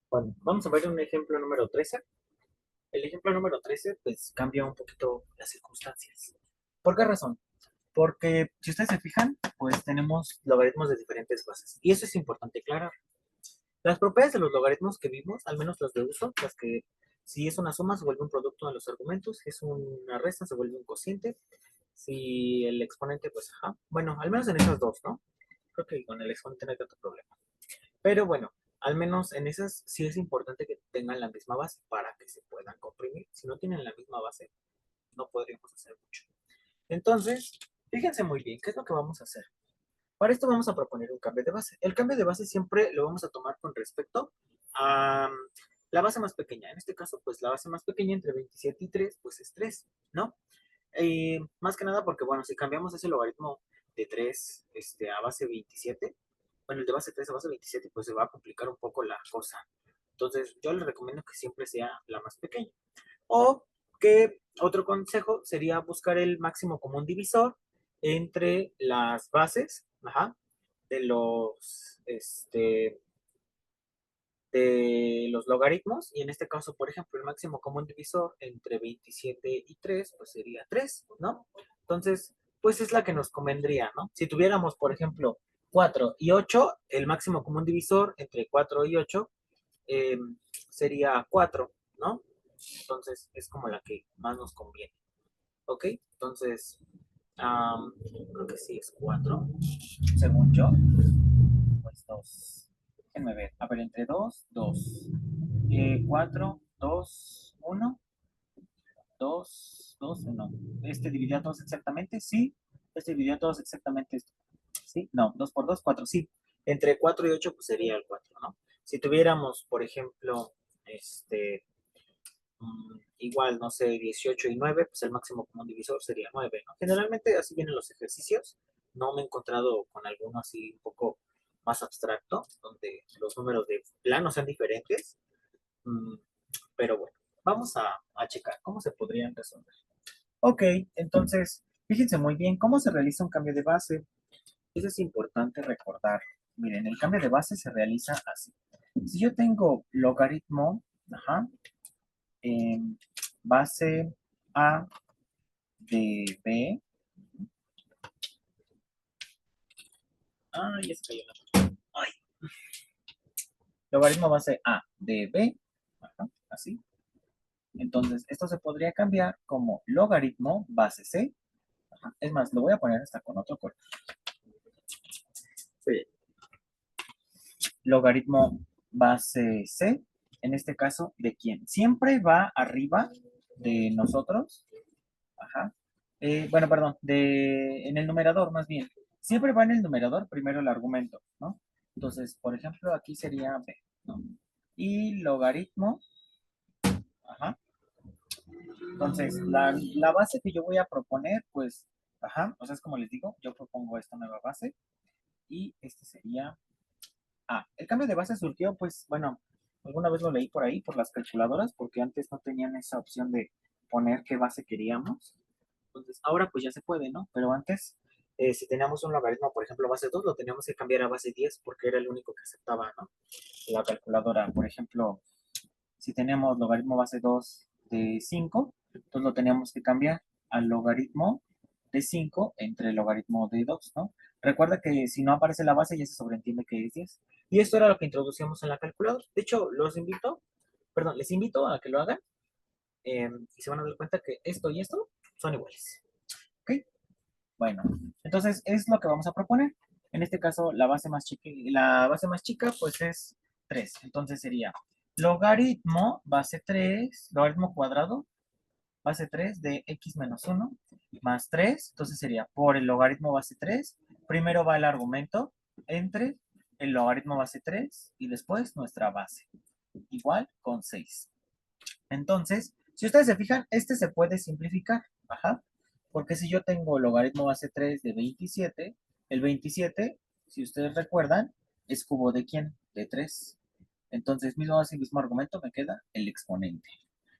Bueno, vamos a ver un ejemplo número 13. El ejemplo número 13, pues cambia un poquito las circunstancias. ¿Por qué razón? Porque si ustedes se fijan, pues tenemos logaritmos de diferentes bases. Y eso es importante aclarar. Las propiedades de los logaritmos que vimos, al menos las de uso, las que si es una suma se vuelve un producto de los argumentos, si es una resta se vuelve un cociente, si el exponente, pues ajá. Bueno, al menos en esas dos, ¿no? Creo que con el exponente no hay tanto problema. Pero bueno, al menos en esas sí es importante que tengan la misma base para que se puedan comprimir. Si no tienen la misma base, no podríamos hacer mucho. Entonces, fíjense muy bien, ¿qué es lo que vamos a hacer? Para esto vamos a proponer un cambio de base. El cambio de base siempre lo vamos a tomar con respecto a la base más pequeña. En este caso, pues la base más pequeña entre 27 y 3, pues es 3, ¿no? Y más que nada porque, bueno, si cambiamos ese logaritmo de 3 a base 27, bueno, el de base 3 a base 27, pues se va a complicar un poco la cosa. Entonces, yo les recomiendo que siempre sea la más pequeña. O que otro consejo sería buscar el máximo común divisor entre las bases, ajá, de de los logaritmos, y en este caso, por ejemplo, el máximo común divisor entre 27 y 3 pues sería 3, ¿no? Entonces, pues es la que nos convendría, ¿no? Si tuviéramos, por ejemplo, 4 y 8, el máximo común divisor entre 4 y 8 eh, sería 4, ¿no? Entonces, es como la que más nos conviene, ¿ok? Entonces, creo que sí es 4, según yo, pues 2. Déjenme ver, a ver, entre 2, 2. 4, 2, 1, 2, 2, 1. ¿Este dividió a todos exactamente? Sí. ¿Este dividió a todos exactamente? ¿Sí? No, 2 por 2, 4, sí. Entre 4 y 8, pues sería el 4, ¿no? Si tuviéramos, por ejemplo, este, igual, no sé, 18 y 9, pues el máximo común divisor sería 9, ¿no? Generalmente así vienen los ejercicios. No me he encontrado con alguno así un poco más abstracto, donde los números de plano sean diferentes. Mm, pero bueno, vamos a checar cómo se podrían resolver. Ok, entonces, fíjense muy bien cómo se realiza un cambio de base. Eso es importante recordar. Miren, el cambio de base se realiza así. Si yo tengo logaritmo, ajá, en base A de B, ay, es que ay, logaritmo base A de B, ajá, así. Entonces, esto se podría cambiar como logaritmo base C. Ajá. Es más, lo voy a poner hasta con otro color. Sí. Logaritmo base C, en este caso, ¿de quién? Siempre va arriba de nosotros. Ajá. Bueno, perdón, en el numerador más bien. Siempre va en el numerador primero el argumento, ¿no? Entonces, por ejemplo, aquí sería B, ¿no? Y logaritmo, ajá. Entonces, la base que yo voy a proponer, pues, ajá, o sea, es como les digo, yo propongo esta nueva base y este sería el cambio de base surgió, pues, bueno, alguna vez lo leí por ahí, por las calculadoras, porque antes no tenían esa opción de poner qué base queríamos. Entonces, ahora pues ya se puede, ¿no? Pero antes, si teníamos un logaritmo, por ejemplo, base 2 lo teníamos que cambiar a base 10 porque era el único que aceptaba, ¿no? La calculadora, por ejemplo, si tenemos logaritmo base 2 de 5, entonces lo teníamos que cambiar al logaritmo de 5 entre el logaritmo de 2, ¿no? Recuerda que si no aparece la base ya se sobreentiende que es 10. Y esto era lo que introducíamos en la calculadora. De hecho, les invito a que lo hagan y se van a dar cuenta que esto y esto son iguales. ¿Ok? Bueno, entonces es lo que vamos a proponer. En este caso, la base más chica pues es 3. Entonces sería logaritmo base 3, logaritmo cuadrado, base 3 de x menos 1 más 3. Entonces sería por el logaritmo base 3. Primero va el argumento entre el logaritmo base 3 y después nuestra base. Igual con 6. Entonces, si ustedes se fijan, este se puede simplificar. Ajá. Porque si yo tengo logaritmo base 3 de 27, el 27, si ustedes recuerdan, es cubo de quién? De 3. Entonces, mismo base y mismo argumento, me queda el exponente.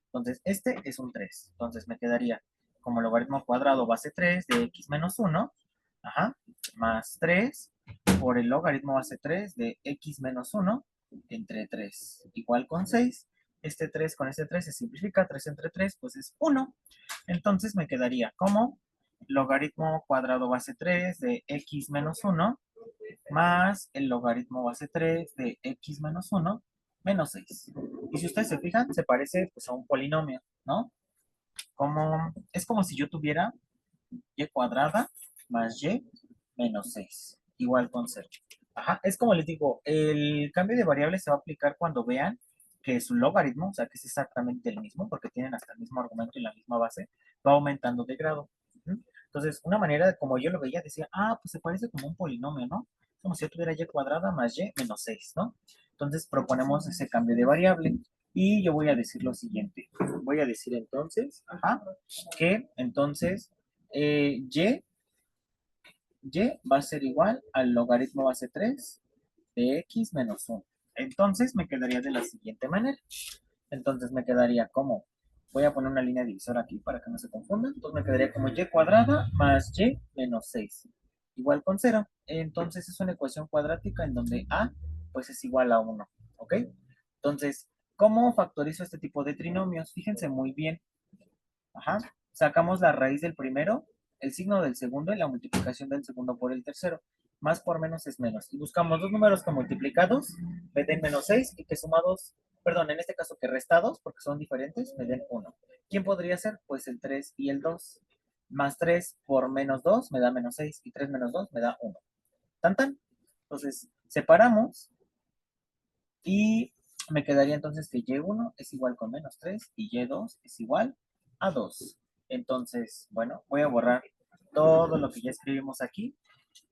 Entonces, este es un 3. Entonces, me quedaría como logaritmo cuadrado base 3 de x menos 1, ajá, más 3 por el logaritmo base 3 de x menos 1, entre 3 igual con 6. Este 3 con este 3 se simplifica, 3 entre 3 pues es 1. Entonces me quedaría como logaritmo cuadrado base 3 de x menos 1 más el logaritmo base 3 de x menos 1 menos 6. Y si ustedes se fijan, se parece pues a un polinomio, ¿no? Es como si yo tuviera y cuadrada más y menos 6 igual con 0. Ajá, es como les digo, el cambio de variable se va a aplicar cuando vean que su logaritmo, o sea, que es exactamente el mismo, porque tienen hasta el mismo argumento y la misma base, va aumentando de grado. Entonces, una manera, como yo lo veía, decía, pues se parece como un polinomio, ¿no? Como si yo tuviera y cuadrada más y menos 6, ¿no? Entonces, proponemos ese cambio de variable. Y yo voy a decir lo siguiente. Voy a decir entonces, que entonces y va a ser igual al logaritmo base 3 de x menos 1. Entonces me quedaría de la siguiente manera. Entonces me quedaría como, voy a poner una línea divisora aquí para que no se confundan. Entonces me quedaría como y cuadrada más y menos 6 igual con 0. Entonces es una ecuación cuadrática en donde a pues es igual a 1. ¿Ok? Entonces, ¿cómo factorizo este tipo de trinomios? Fíjense muy bien. Ajá. Sacamos la raíz del primero, el signo del segundo y la multiplicación del segundo por el tercero. Más por menos es menos. Y buscamos dos números que multiplicados me den menos 6 y que sumados, perdón, en este caso que restados, porque son diferentes, me den 1. ¿Quién podría ser? Pues el 3 y el 2. Más 3 por menos 2 me da menos 6 y 3 menos 2 me da 1. ¿Tan tan? Entonces, separamos y me quedaría entonces que y1 es igual con menos 3 y y2 es igual a 2. Entonces, bueno, voy a borrar todo lo que ya escribimos aquí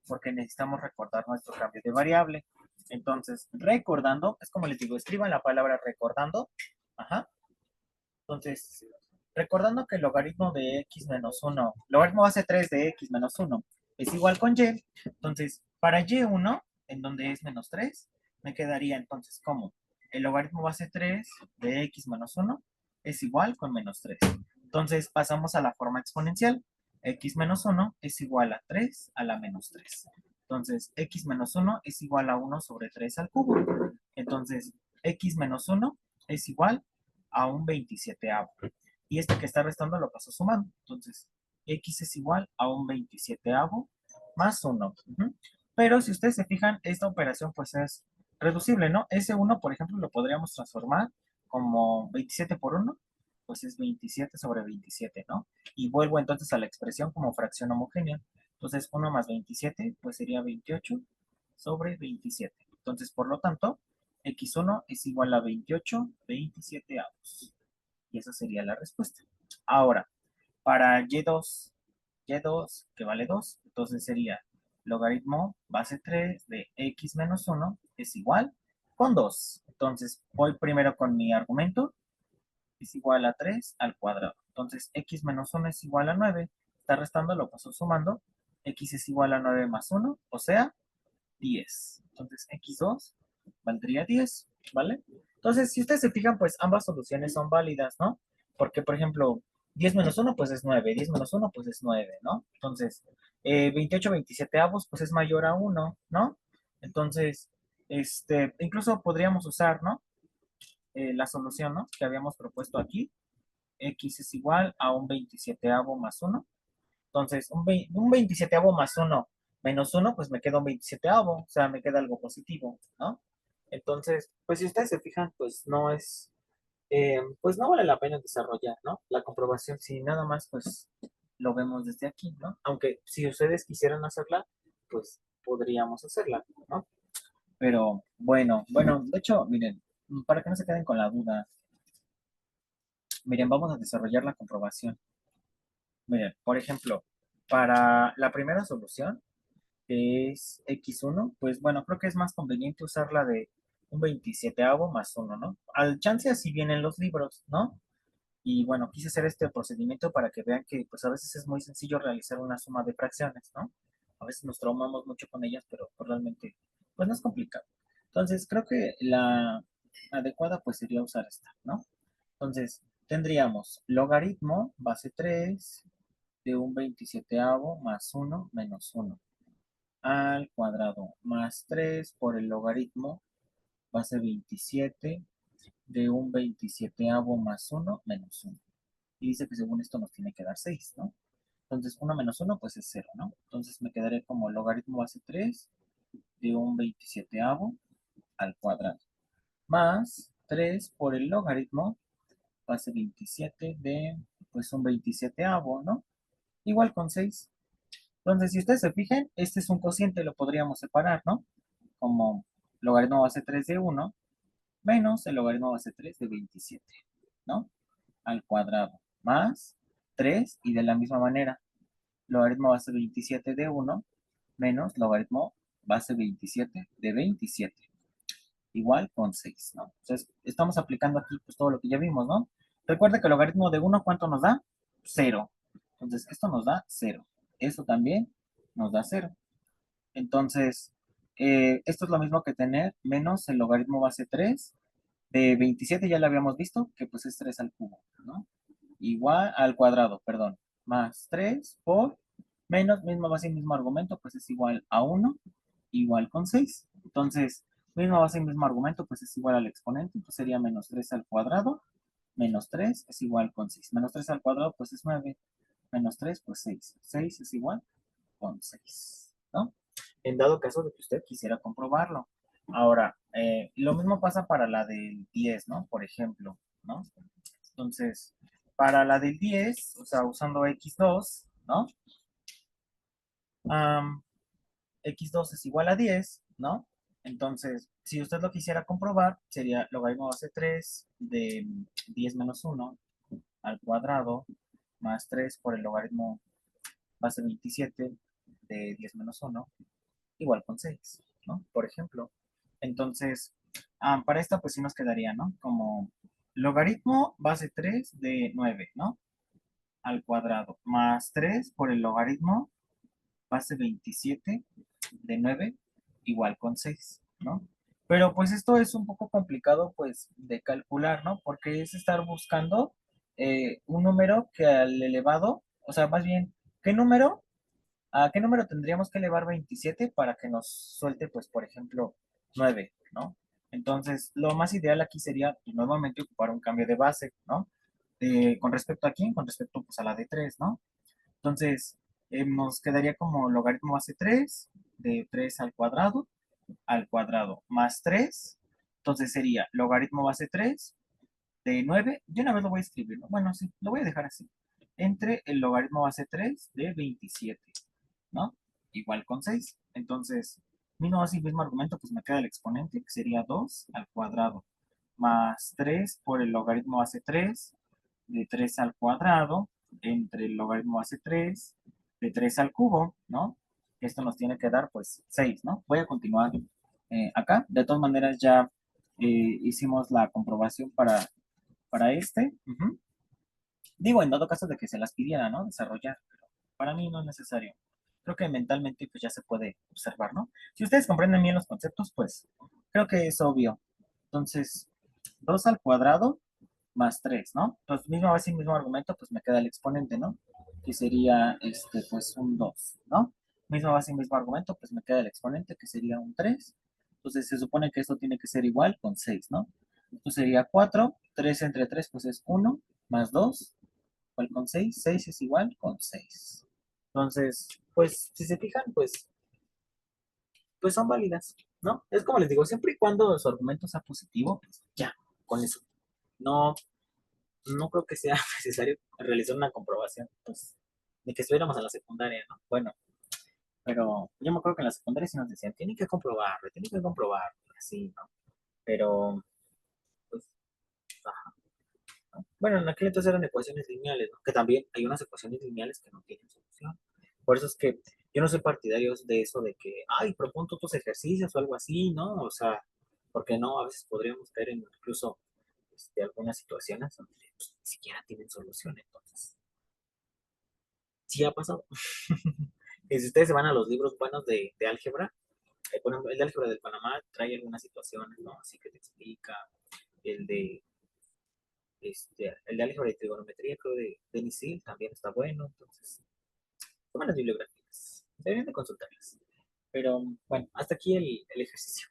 porque necesitamos recordar nuestro cambio de variable. Entonces, recordando, es como les digo, escriban la palabra recordando. Ajá. Entonces, recordando que el logaritmo de x menos 1, logaritmo base 3 de x menos 1 es igual con y, entonces, para y1, en donde es menos 3, me quedaría entonces como el logaritmo base 3 de x menos 1 es igual con menos 3. Entonces, pasamos a la forma exponencial. X menos 1 es igual a 3 a la menos 3. Entonces, x menos 1 es igual a 1 sobre 3 al cubo. Entonces, x menos 1 es igual a un 27avo. Y este que está restando lo paso sumando. Entonces, x es igual a un 27avo más 1. Pero si ustedes se fijan, esta operación pues es reducible, ¿no? Ese 1, por ejemplo, lo podríamos transformar como 27 por 1, pues es 27 sobre 27, ¿no? Y vuelvo entonces a la expresión como fracción homogénea. Entonces, 1 más 27, pues sería 28 sobre 27. Entonces, por lo tanto, x1 es igual a 28 27avos. Y esa sería la respuesta. Ahora, para y2 que vale 2, entonces sería logaritmo base 3 de x menos 1 es igual con 2. Entonces, voy primero con mi argumento, es igual a 3 al cuadrado. Entonces, x menos 1 es igual a 9. Está restando, lo paso sumando. X es igual a 9 más 1, o sea, 10. Entonces, x2 valdría 10, ¿vale? Entonces, si ustedes se fijan, pues ambas soluciones son válidas, ¿no? Porque, por ejemplo, 10 menos 1, pues es 9. 10 menos 1, pues es 9, ¿no? Entonces, 28 27avos, pues es mayor a 1, ¿no? Entonces, incluso podríamos usar, ¿no? La solución, ¿no? Que habíamos propuesto aquí. X es igual a un 27avo más 1. Entonces, un 27avo más 1 menos 1, pues me queda un 27avo, o sea, me queda algo positivo, ¿no? Entonces, pues si ustedes se fijan, pues no es, pues no vale la pena desarrollar, ¿no? La comprobación, si nada más, pues lo vemos desde aquí, ¿no? Aunque si ustedes quisieran hacerla, pues podríamos hacerla, ¿no? Pero bueno, de hecho, miren, para que no se queden con la duda, miren, vamos a desarrollar la comprobación. Miren, por ejemplo, para la primera solución, que es x1, pues bueno, creo que es más conveniente usar la de un 27avo más 1, ¿no? Al chance así vienen los libros, ¿no? Y bueno, quise hacer este procedimiento para que vean que pues a veces es muy sencillo realizar una suma de fracciones, ¿no? A veces nos traumamos mucho con ellas, pero pues, realmente pues no es complicado. Entonces, creo que la adecuada pues sería usar esta, ¿no? Entonces, tendríamos logaritmo base 3 de un 27avo más 1 menos 1 al cuadrado más 3 por el logaritmo va a ser 27 de un 27avo más 1 menos 1. Y dice que según esto nos tiene que dar 6, ¿no? Entonces 1 menos 1 pues es 0, ¿no? Entonces me quedaré como logaritmo base 3 de un 27avo al cuadrado. Más 3 por el logaritmo base 27 de pues un 27avo, ¿no? Igual con 6. Entonces, si ustedes se fijan, este es un cociente, lo podríamos separar, ¿no? Como logaritmo base 3 de 1 menos el logaritmo base 3 de 27, ¿no? Al cuadrado, más 3 y de la misma manera, logaritmo base 27 de 1 menos logaritmo base 27 de 27, igual con 6, ¿no? Entonces, estamos aplicando aquí pues todo lo que ya vimos, ¿no? Recuerda que el logaritmo de 1, ¿cuánto nos da? 0. Entonces, esto nos da 0. Esto también nos da 0. Entonces, esto es lo mismo que tener menos el logaritmo base 3 de 27, ya lo habíamos visto, que pues es 3 al cubo, ¿no? Igual al cuadrado, perdón, más 3 por menos, misma base y mismo argumento, pues es igual a 1, igual con 6. Entonces, misma base y mismo argumento, pues es igual al exponente, pues sería menos 3 al cuadrado, menos 3 es igual con 6. Menos 3 al cuadrado, pues es 9, menos 3, pues 6. 6 es igual con 6, ¿no? En dado caso de que usted quisiera comprobarlo. Ahora, lo mismo pasa para la del 10, ¿no? Por ejemplo, ¿no? Entonces, para la del 10, o sea, usando x2, ¿no? Am, x2 es igual a 10, ¿no? Entonces, si usted lo quisiera comprobar, sería logaritmo base 3 de 10 menos 1 al cuadrado más 3 por el logaritmo base 27 de 10 menos 1 igual con 6, ¿no? Por ejemplo. Entonces, para esta pues sí nos quedaría, ¿no? Como logaritmo base 3 de 9, ¿no? Al cuadrado, más 3 por el logaritmo base 27 de 9 igual con 6, ¿no? Pero pues esto es un poco complicado pues de calcular, ¿no? Porque es estar buscando un número que al elevado, o sea, más bien, ¿a qué número tendríamos que elevar 27 para que nos suelte, pues, por ejemplo, 9, ¿no? Entonces, lo más ideal aquí sería pues, nuevamente ocupar un cambio de base, ¿no? ¿Con respecto a quién? Con respecto, pues, a la de 3, ¿no? Entonces, nos quedaría como logaritmo base 3 de 3 al cuadrado, más 3. Entonces sería logaritmo base 3 de 9. Yo una vez lo voy a escribir, ¿no? Bueno, sí, lo voy a dejar así. Entre el logaritmo base 3 de 27, ¿no? Igual con 6. Entonces, mismo así, mismo argumento, pues me queda el exponente, que sería 2 al cuadrado, más 3 por el logaritmo base 3 de 3 al cuadrado, entre el logaritmo base 3 de 3 al cubo, ¿no? Esto nos tiene que dar, pues, 6, ¿no? Voy a continuar acá. De todas maneras, ya hicimos la comprobación para este. Digo, en dado caso de que se las pidiera, ¿no? Desarrollar, pero para mí no es necesario. Creo que mentalmente pues ya se puede observar, ¿no? Si ustedes comprenden bien los conceptos, pues creo que es obvio. Entonces, 2 al cuadrado más 3, ¿no? Entonces, mismo base y mismo argumento, pues me queda el exponente, ¿no? Que sería, pues un 2, ¿no? Mismo base y mismo argumento, pues me queda el exponente, que sería un 3. Entonces, se supone que esto tiene que ser igual con 6, ¿no? Entonces sería 4, 3 entre 3, pues es 1, más 2 igual con 6, 6 es igual con 6. Entonces, pues, si se fijan, pues son válidas, ¿no? Es como les digo, siempre y cuando su argumento sea positivo, pues ya, con eso. No, no creo que sea necesario realizar una comprobación, pues, de que estuviéramos en la secundaria, ¿no? Bueno, pero yo me acuerdo que en la secundaria sí nos decían, tienen que comprobarlo, así, ¿no? Pero, pues, ajá, ¿no? Bueno, en aquel entonces eran ecuaciones lineales, ¿no? Que también hay unas ecuaciones lineales que no tienen solución. Por eso es que yo no soy partidario de eso de que, ay, propon tú tus ejercicios o algo así, ¿no? O sea, porque no, a veces podríamos caer en incluso algunas situaciones donde pues, ni siquiera tienen solución. Entonces, sí ha pasado. Y si ustedes se van a los libros buenos de álgebra, por ejemplo, el de álgebra del Panamá trae algunas situaciones, ¿no? Así que te explica. El de, el de álgebra y trigonometría, creo, de Nisil también está bueno. Entonces, toman las bibliografías. Deberían de consultarlas. Pero bueno, hasta aquí el ejercicio.